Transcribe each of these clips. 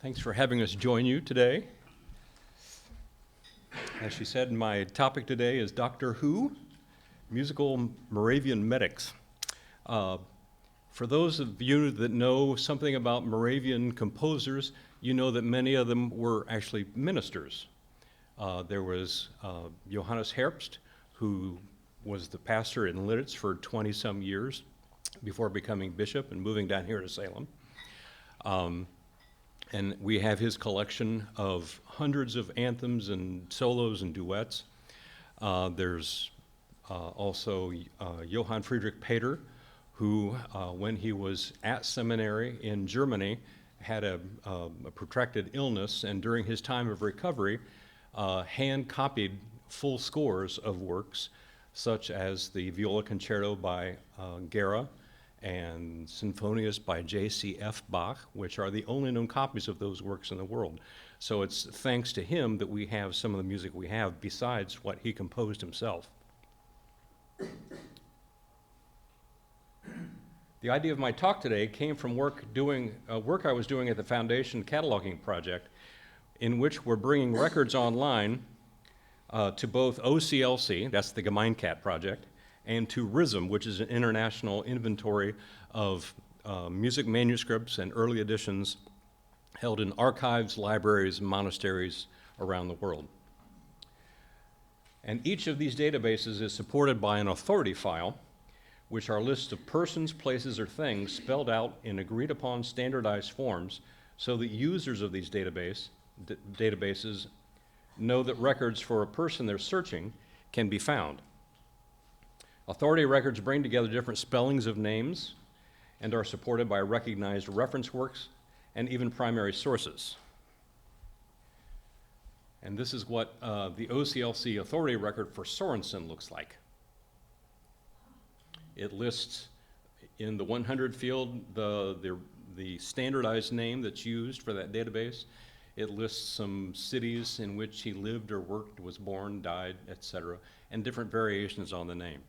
Thanks for having us join you today. As she said, my topic today is Doctor Who, musical Moravian medics. For those of you that know something about Moravian composers, you know that many of them were actually ministers. There was Johannes Herbst, who was the pastor in Lidditz for 20-some years before becoming bishop and moving down here to Salem. And we have his collection of hundreds of anthems and solos and duets. There's also Johann Friedrich Peter, who, when he was at seminary in Germany, had a protracted illness, and during his time of recovery, hand-copied full scores of works, such as the Viola Concerto by Guerra and Sinfonias by J.C.F. Bach, which are the only known copies of those works in the world. So it's thanks to him that we have some of the music we have, besides what he composed himself. The idea of my talk today came from work I was doing at the Foundation Cataloging Project, in which we're bringing records online to both OCLC, that's the Gemeincat project, and to RISM, which is an international inventory of music manuscripts and early editions held in archives, libraries, and monasteries around the world. And each of these databases is supported by an authority file, which are lists of persons, places, or things spelled out in agreed upon standardized forms so that users of these databases know that records for a person they're searching can be found. Authority records bring together different spellings of names and are supported by recognized reference works and even primary sources. And this is what the OCLC authority record for Sorensen looks like. It lists in the 100 field the standardized name that's used for that database. It lists some cities in which he lived or worked, was born, died, etc., and different variations on the name.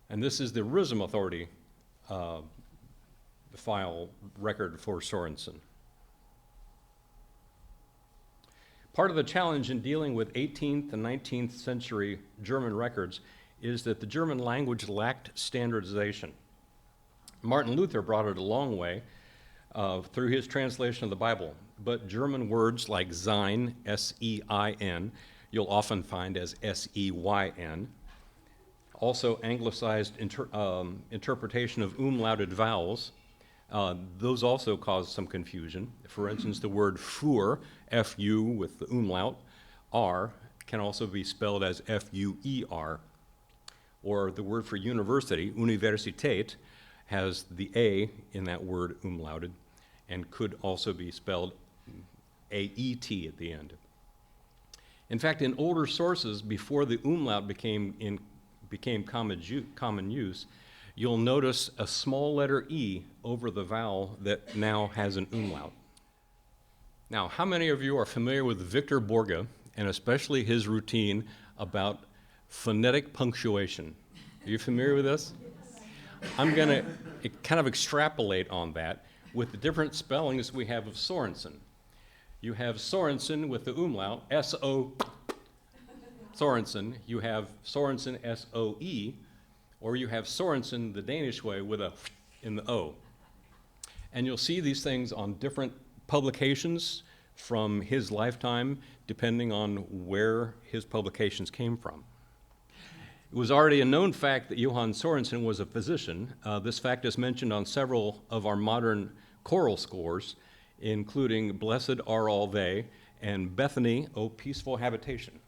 And this is the RISM authority file record for Sorensen. Part of the challenge in dealing with 18th and 19th century German records is that the German language lacked standardization. Martin Luther brought it a long way through his translation of the Bible, but German words like sein, S-E-I-N, you'll often find as S-E-Y-N. Also, anglicized interpretation of umlauted vowels, those also cause some confusion. For instance, the word für, F-U with the umlaut, R, can also be spelled as F-U-E-R. Or the word for university, Universität, has the A in that word umlauted and could also be spelled A-E-T at the end. In fact, in older sources, before the umlaut became common use, you'll notice a small letter E over the vowel that now has an umlaut. Now, how many of you are familiar with Victor Borge, and especially his routine about phonetic punctuation? Are you familiar with this? I'm going to kind of extrapolate on that with the different spellings we have of Sorensen. You have Sorensen with the umlaut, S-O, Sorensen. You have Sorensen, S-O-E, or you have Sorensen the Danish way with a in the O. And you'll see these things on different publications from his lifetime, depending on where his publications came from. It was already a known fact that Johann Sorensen was a physician. This fact is mentioned on several of our modern choral scores, including Blessed Are All They and Bethany, O Peaceful Habitation.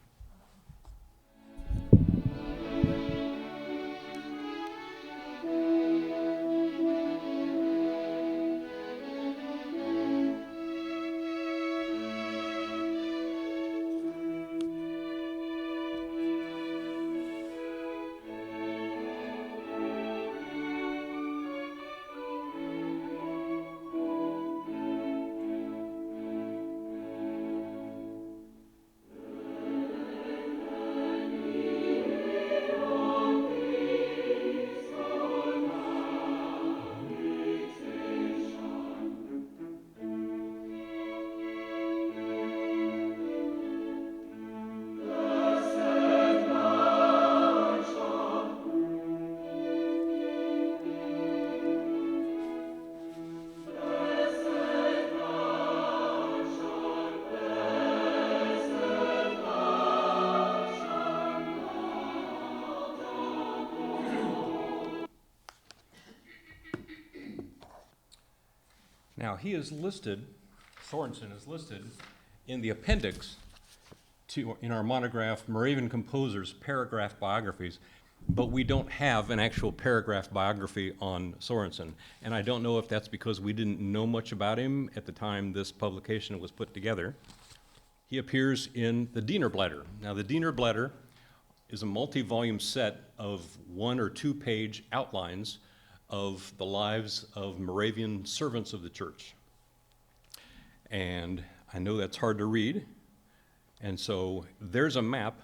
Now, he is listed, Sorensen is listed in the appendix in our monograph, Moravian Composers, Paragraph Biographies, but we don't have an actual paragraph biography on Sorensen. And I don't know if that's because we didn't know much about him at the time this publication was put together. He appears in the Dienerblätter. Now, the Dienerblätter is a multi-volume set of 1 or 2 page outlines of the lives of Moravian servants of the church. And I know that's hard to read, and so there's a map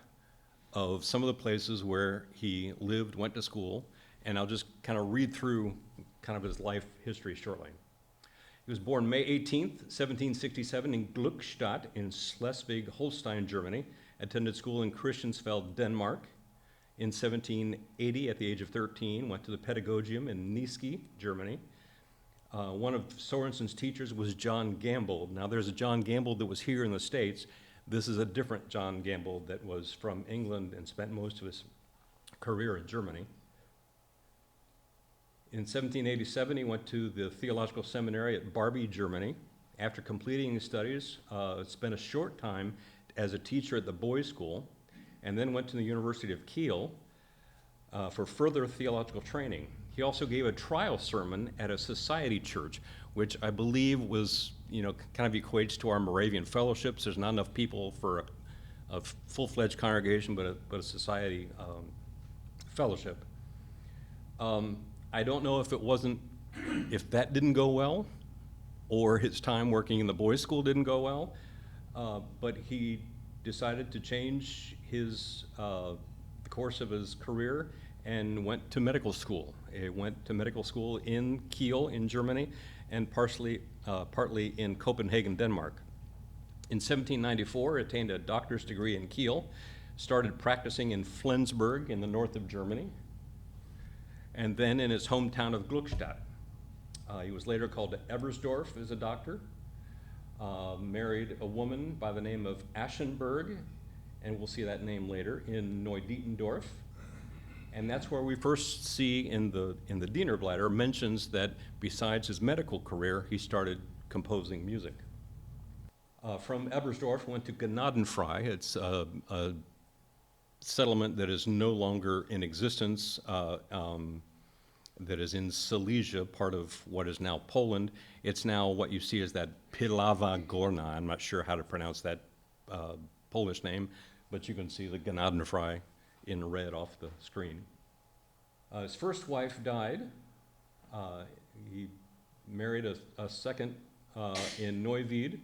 of some of the places where he lived, went to school, and I'll just kind of read through kind of his life history shortly. He was born May 18th, 1767 in Glückstadt in Schleswig-Holstein, Germany, attended school in Christiansfeld, Denmark. In 1780, at the age of 13, went to the Pedagogium in Niesky, Germany. One of Sorensen's teachers was John Gambold. Now, there's a John Gambold that was here in the States. This is a different John Gambold that was from England and spent most of his career in Germany. In 1787, he went to the Theological Seminary at Barbie, Germany. After completing his studies, spent a short time as a teacher at the boys' school, and then went to the University of Kiel for further theological training. He also gave a trial sermon at a society church, which I believe was, kind of equates to our Moravian fellowships. There's not enough people for a full-fledged congregation, but a society fellowship. I don't know if that didn't go well, or his time working in the boys' school didn't go well, but he decided to change the course of his career and went to medical school. He went to medical school in Kiel in Germany and partly in Copenhagen, Denmark. In 1794, attained a doctor's degree in Kiel, started practicing in Flensburg in the north of Germany, and then in his hometown of Glückstadt. He was later called to Ebersdorf as a doctor, married a woman by the name of Aschenberg, and we'll see that name later, in Neudietendorf. And that's where we first see in the Dienerblätter mentions that besides his medical career, he started composing music. From Ebersdorf, went to Gnadenfrei. It's a settlement that is no longer in existence, that is in Silesia, part of what is now Poland. It's now what you see as that Pilawa Gorna. I'm not sure how to pronounce that Polish name, but you can see the Gnadenfrei in red off the screen. His first wife died. He married a second in Neuwied,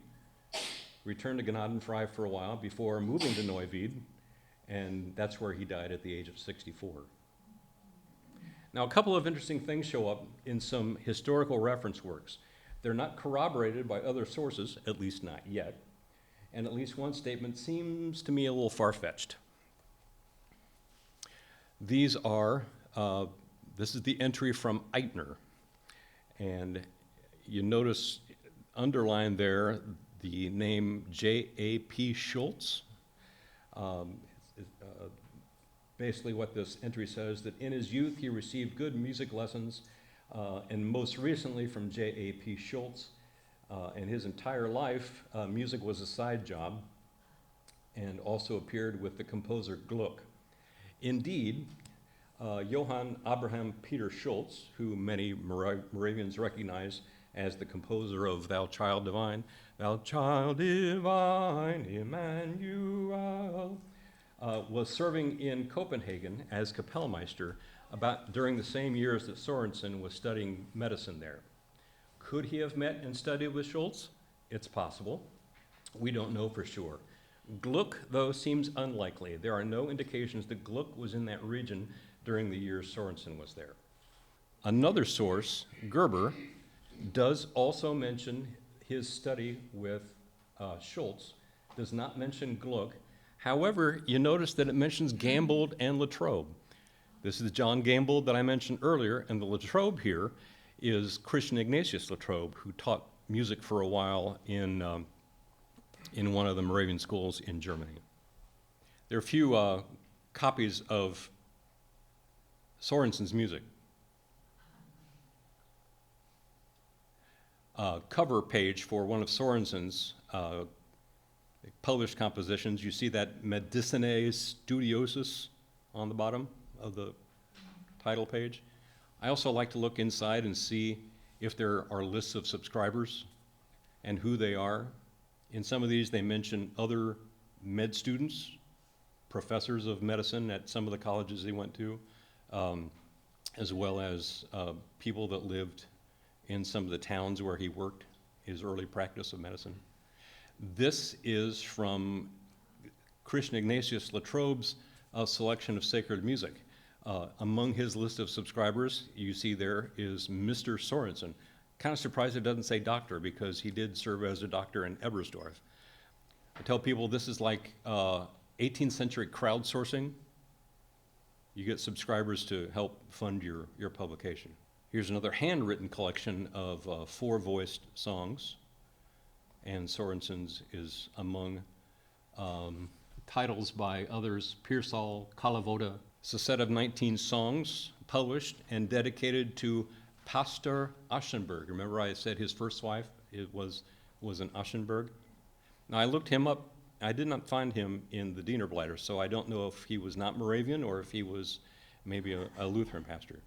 returned to Gnadenfrei for a while before moving to Neuwied, and that's where he died at the age of 64. Now, a couple of interesting things show up in some historical reference works. They're not corroborated by other sources, at least not yet, and at least one statement seems to me a little far-fetched. This is the entry from Eitner, and you notice underlined there the name J.A.P. Schultz. Basically what this entry says, that in his youth he received good music lessons, and most recently from J.A.P. Schultz. In his entire life, music was a side job, and also appeared with the composer Gluck. Indeed, Johann Abraham Peter Schultz, who many Moravians recognize as the composer of Thou Child Divine, Thou Child Divine, Emmanuel, was serving in Copenhagen as Kapellmeister during the same years that Sorensen was studying medicine there. Could he have met and studied with Schultz? It's possible. We don't know for sure. Gluck, though, seems unlikely. There are no indications that Gluck was in that region during the years Sorensen was there. Another source, Gerber, does also mention his study with Schultz, does not mention Gluck. However, you notice that it mentions Gambold and Latrobe. This is John Gambold that I mentioned earlier, and the Latrobe here is Christian Ignatius Latrobe, who taught music for a while in one of the Moravian schools in Germany. There are a few copies of Sorensen's music. cover page for one of Sorensen's published compositions. You see that Medicinae Studiosus on the bottom of the title page. I also like to look inside and see if there are lists of subscribers and who they are. In some of these, they mention other med students, professors of medicine at some of the colleges he went to, as well as people that lived in some of the towns where he worked, his early practice of medicine. This is from Christian Ignatius Latrobe's selection of sacred music. Among his list of subscribers, you see there is Mr. Sorensen. Kind of surprised it doesn't say doctor, because he did serve as a doctor in Ebersdorf. I tell people this is like 18th century crowdsourcing. You get subscribers to help fund your publication. Here's another handwritten collection of 4-voiced songs, and Sorensen's is among titles by others, Pearsall, Kalavoda. It's a set of 19 songs published and dedicated to Pastor Aschenberg. Remember I said his first wife was an Aschenberg? Now I looked him up. I did not find him in the Dienerblätter, so I don't know if he was not Moravian or if he was maybe a Lutheran pastor.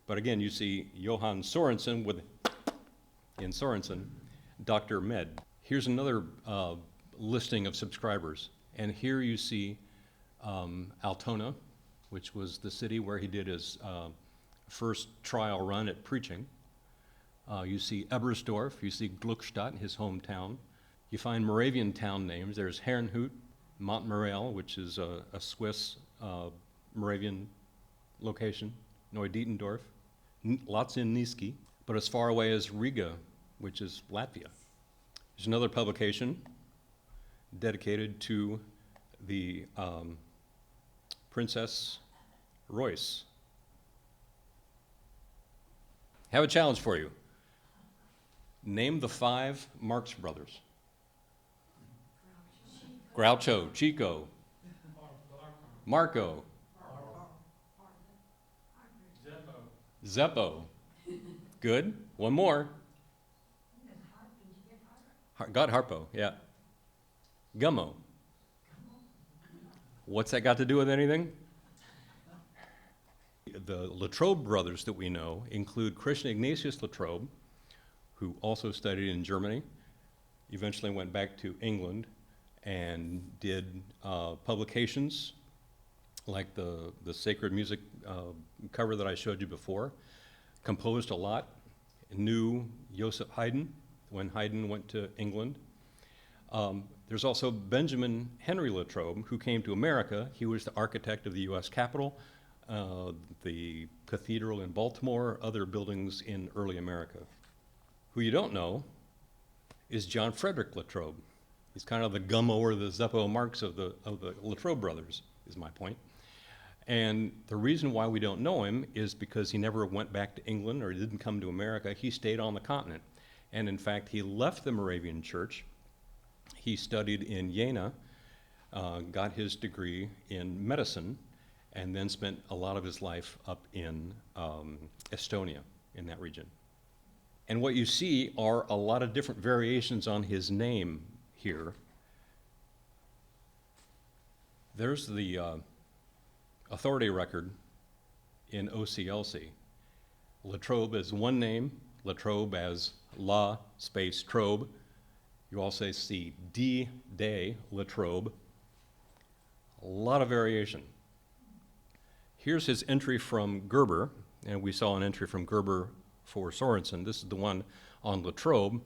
But again, you see Johann Sorensen with, in Sorensen, Dr. Med. Here's another listing of subscribers. And here you see Altona, which was the city where he did his first trial run at preaching. You see Ebersdorf, you see Gluckstadt, his hometown. You find Moravian town names. There's Herrnhut, Montmirail, which is a Swiss Moravian location, Neudietendorf, Latzinniski, but as far away as Riga, which is Latvia. There's another publication dedicated to the Princess Royce. Have a challenge for you. Name the 5 Marx brothers. Groucho, Chico, Marco, Zeppo. Good. One more. Got Harpo, yeah. Gummo. What's that got to do with anything? The Latrobe brothers that we know include Christian Ignatius Latrobe, who also studied in Germany, eventually went back to England and did publications like the sacred music cover that I showed you before, composed a lot, knew Joseph Haydn when Haydn went to England. There's also Benjamin Henry Latrobe, who came to America. He was the architect of the US Capitol, the cathedral in Baltimore, other buildings in early America. Who you don't know is John Frederick Latrobe. He's kind of the Gummo or the Zeppo Marx of the Latrobe brothers, is my point. And the reason why we don't know him is because he never went back to England or didn't come to America. He stayed on the continent. And in fact, he left the Moravian Church. He studied in Jena, got his degree in medicine, and then spent a lot of his life up in Estonia, in that region. And what you see are a lot of different variations on his name here. There's the authority record in OCLC. Latrobe as one name, Latrobe as La space Trobe. You also see D. Day Latrobe. A lot of variation. Here's his entry from Gerber, and we saw an entry from Gerber for Sorensen. This is the one on Latrobe.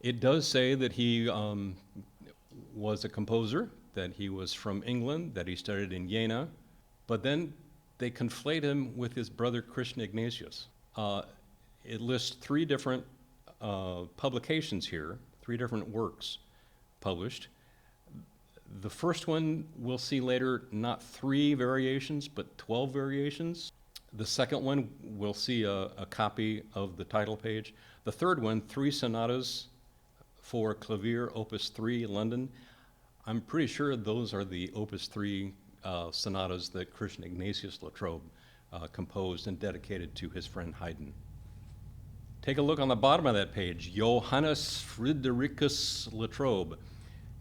It does say that he was a composer, that he was from England, that he studied in Jena, but then they conflate him with his brother Christian Ignatius. It lists 3 different publications here, 3 different works published. The first one we'll see later, not 3 variations, but 12 variations. The second one, we'll see a copy of the title page. The third one, 3 sonatas for clavier, Opus 3, London. I'm pretty sure those are the Opus 3 sonatas that Christian Ignatius Latrobe composed and dedicated to his friend Haydn. Take a look on the bottom of that page, Johannes Fridericus Latrobe,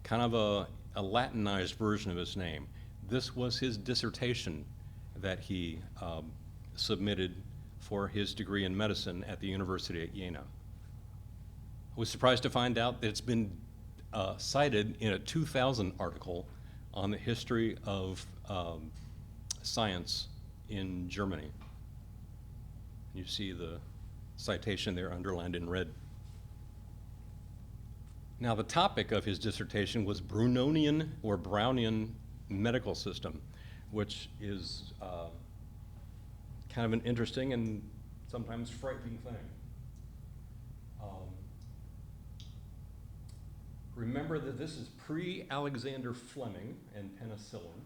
kind of a Latinized version of his name. This was his dissertation that he submitted for his degree in medicine at the University of Jena. I was surprised to find out that it's been cited in a 2000 article on the history of science in Germany. You see the citation there underlined in red. Now, the topic of his dissertation was Brunonian or Brownian medical system, which is kind of an interesting and sometimes frightening thing. Remember that this is pre-Alexander Fleming and penicillin.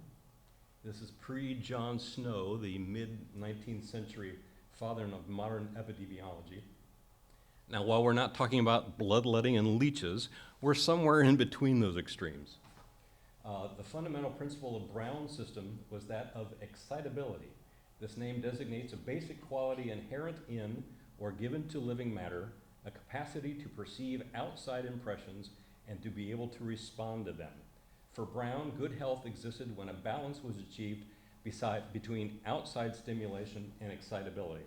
This is pre-John Snow, the mid-19th century father of modern epidemiology. Now, while we're not talking about bloodletting and leeches, we're somewhere in between those extremes. The fundamental principle of Brown's system was that of excitability. This name designates a basic quality inherent in or given to living matter, a capacity to perceive outside impressions and to be able to respond to them. For Brown, good health existed when a balance was achieved between outside stimulation and excitability.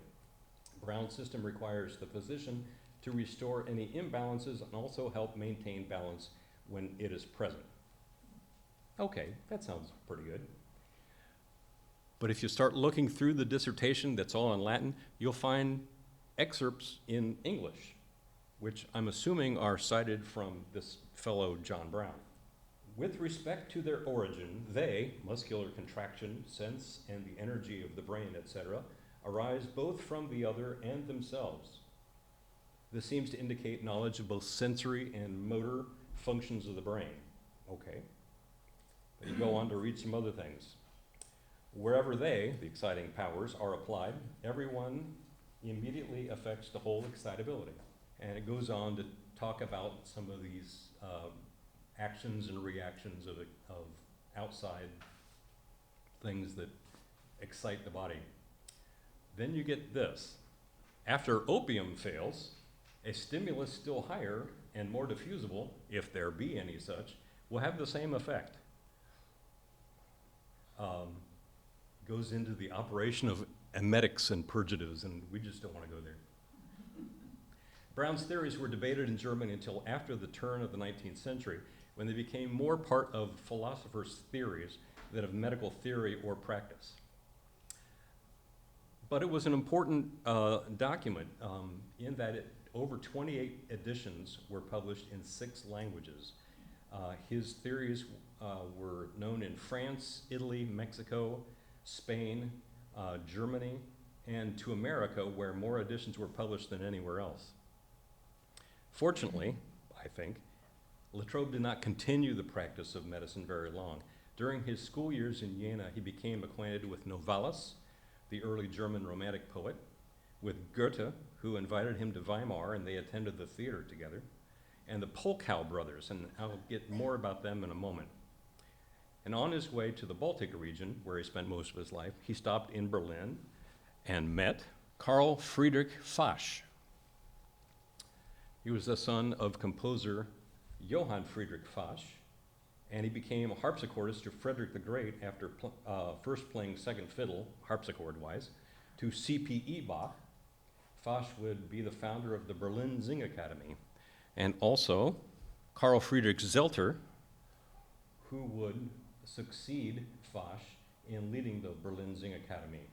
Brown's system requires the physician to restore any imbalances and also help maintain balance when it is present. Okay, that sounds pretty good. But if you start looking through the dissertation that's all in Latin, you'll find excerpts in English, which I'm assuming are cited from this fellow John Brown. With respect to their origin, they, muscular contraction, sense, and the energy of the brain, etc., arise both from the other and themselves. This seems to indicate knowledge of both sensory and motor functions of the brain. Okay. But you go on to read some other things. Wherever they, the exciting powers, are applied, everyone immediately affects the whole excitability. And it goes on to talk about some of these actions and reactions of outside things that excite the body. Then you get this. After opium fails, a stimulus still higher and more diffusible, if there be any such, will have the same effect. Goes into the operation of emetics and purgatives, and we just don't want to go there. Brown's theories were debated in Germany until after the turn of the 19th century, when they became more part of philosophers' theories than of medical theory or practice. But it was an important document in that over 28 editions were published in 6 languages. His theories were known in France, Italy, Mexico, Spain, Germany, and to America, where more editions were published than anywhere else. Fortunately, I think, Latrobe did not continue the practice of medicine very long. During his school years in Jena, he became acquainted with Novalis, the early German Romantic poet, with Goethe, who invited him to Weimar, and they attended the theater together, and the Polkow brothers, and I'll get more about them in a moment. And on his way to the Baltic region, where he spent most of his life, he stopped in Berlin and met Carl Friedrich Fasch. He was the son of composer Johann Friedrich Fasch, and he became a harpsichordist to Frederick the Great after first playing second fiddle, harpsichord-wise, to C.P.E. Bach. Fasch would be the founder of the Berlin Singakademie, and also Carl Friedrich Zelter, who would succeed Fasch in leading the Berlin Singakademie.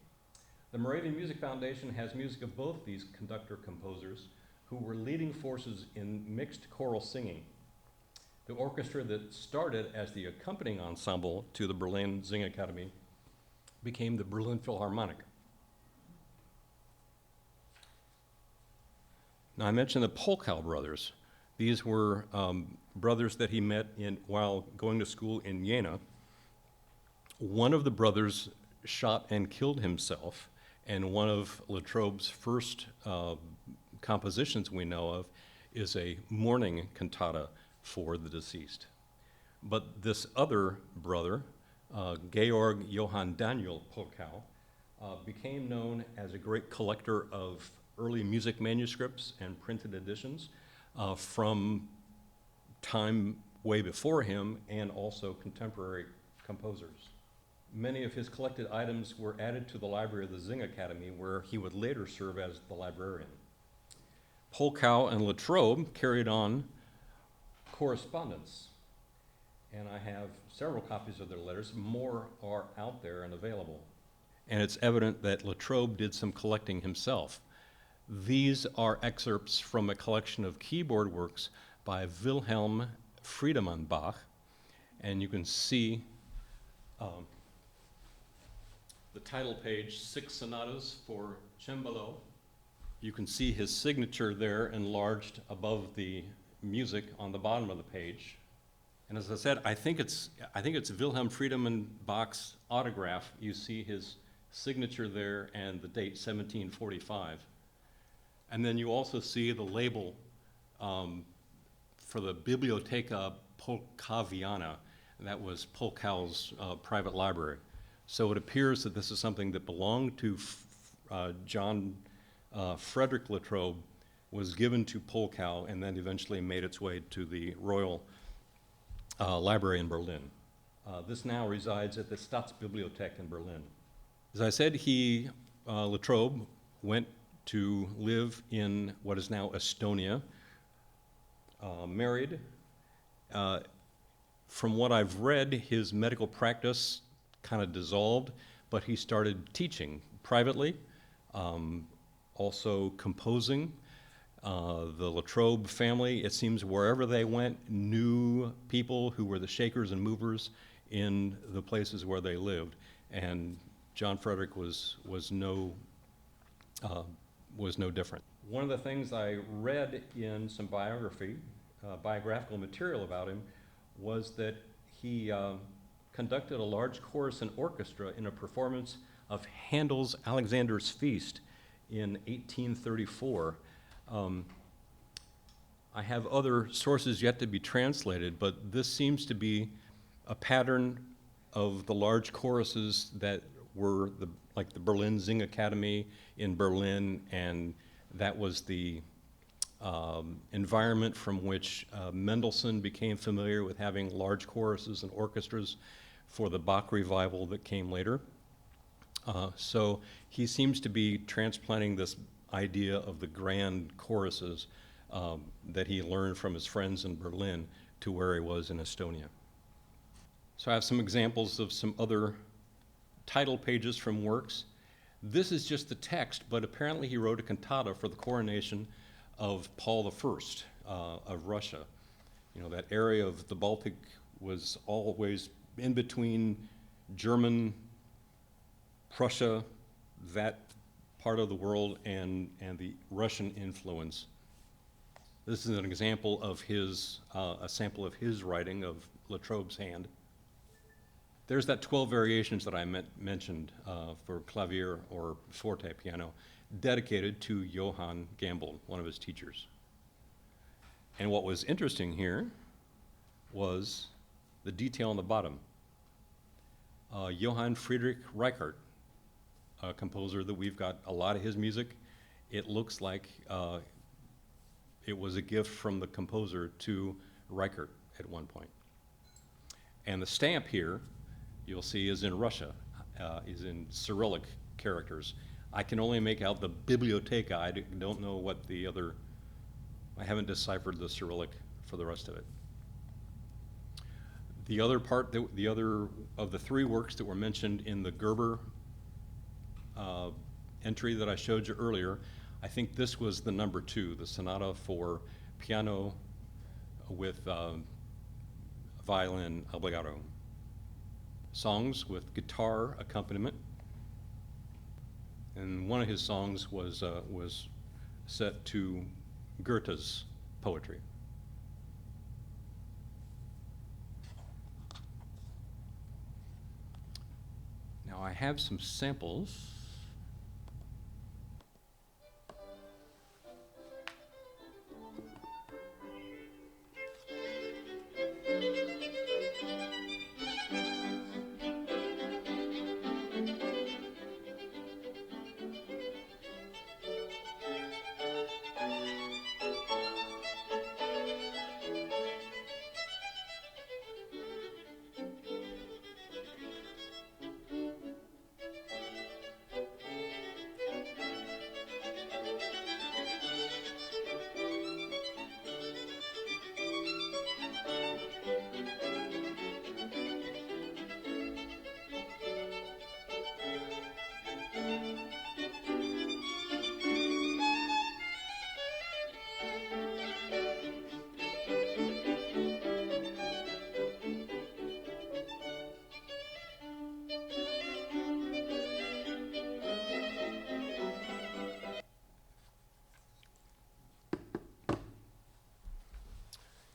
The Moravian Music Foundation has music of both these conductor-composers who were leading forces in mixed choral singing. The orchestra that started as the accompanying ensemble to the Berlin Singakademie became the Berlin Philharmonic. Now, I mentioned the Polkow brothers. These were brothers that he met while going to school in Jena. One of the brothers shot and killed himself, and one of Latrobe's first compositions we know of is a mourning cantata for the deceased. But this other brother, Georg Johann Daniel Polkow, became known as a great collector of early music manuscripts and printed editions from time way before him and also contemporary composers. Many of his collected items were added to the library of the Zing Academy, where he would later serve as the librarian. Polkow and Latrobe carried on correspondence, and I have several copies of their letters. More are out there and available. And it's evident that Latrobe did some collecting himself. These are excerpts from a collection of keyboard works by Wilhelm Friedemann Bach, and you can see the title page, 6 Sonatas for Cembalo. You can see his signature there enlarged above the music on the bottom of the page. And as I said, I think it's Wilhelm Friedemann Bach's autograph. You see his signature there and the date 1745. And then you also see the label for the Bibliotheca Polkowiana, and that was Polkow's private library. So it appears that this is something that belonged to John Frederick Latrobe, was given to Polkow, and then eventually made its way to the Royal Library in Berlin. This now resides at the Staatsbibliothek in Berlin. As I said, Latrobe went to live in what is now Estonia, married. From what I've read, his medical practice kind of dissolved, but he started teaching privately, also composing. The Latrobe family, it seems wherever they went, knew people who were the shakers and movers in the places where they lived. And John Frederick was no different. One of the things I read in some biographical material about him was that he conducted a large chorus and orchestra in a performance of Handel's Alexander's Feast in 1834. I have other sources yet to be translated, but this seems to be a pattern of the large choruses that were like the Berlin Zing Academy in Berlin, and that was the environment from which Mendelssohn became familiar with having large choruses and orchestras for the Bach revival that came later. So he seems to be transplanting this idea of the grand choruses that he learned from his friends in Berlin to where he was in Estonia. So I have some examples of some other title pages from works. This is just the text, but apparently he wrote a cantata for the coronation of Paul I of Russia. You know, that area of the Baltic was always in between German, Prussia, that part of the world, and the Russian influence. This is an example of a sample of his writing of Latrobe's hand. There's that 12 variations that I mentioned for clavier or forte piano, dedicated to Johann Gamble, one of his teachers. And what was interesting here was the detail on the bottom. Johann Friedrich Reichert, a composer that we've got a lot of his music, it looks like it was a gift from the composer to Reichert at one point. And the stamp here, you'll see, is in Russia, is in Cyrillic characters. I can only make out the Bibliotheca. I don't know what the other, I haven't deciphered the Cyrillic for the rest of it. The other part, the other of the three works that were mentioned in the Gerber entry that I showed you earlier, I think this was the number 2, the sonata for piano with violin obbligato. Songs with guitar accompaniment. And one of his songs was set to Goethe's poetry. Now I have some samples.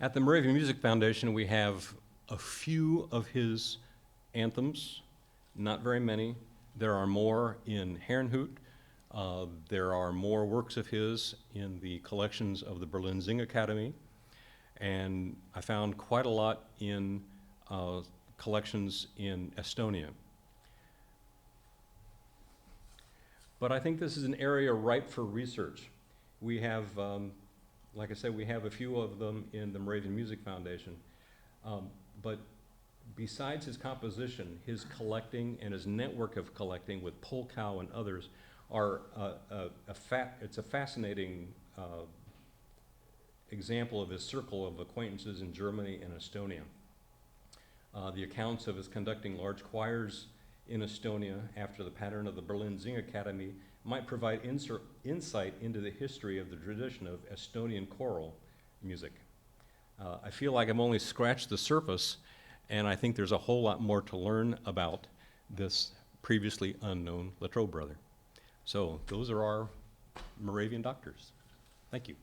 At the Moravian Music Foundation, we have a few of his anthems, not very many. There are more in Herrnhut. There are more works of his in the collections of the Berlin Sing Academy. And I found quite a lot in collections in Estonia. But I think this is an area ripe for research. We have, like I said, we have a few of them in the Moravian Music Foundation. But besides his composition, his collecting and his network of collecting with Polkow and others are it's a fascinating example of his circle of acquaintances in Germany and Estonia. The accounts of his conducting large choirs in Estonia after the pattern of the Berlin Sing Academy might provide insight into the history of the tradition of Estonian choral music. I feel like I've only scratched the surface, and I think there's a whole lot more to learn about this previously unknown Latrobe brother. So those are our Moravian doctors. Thank you.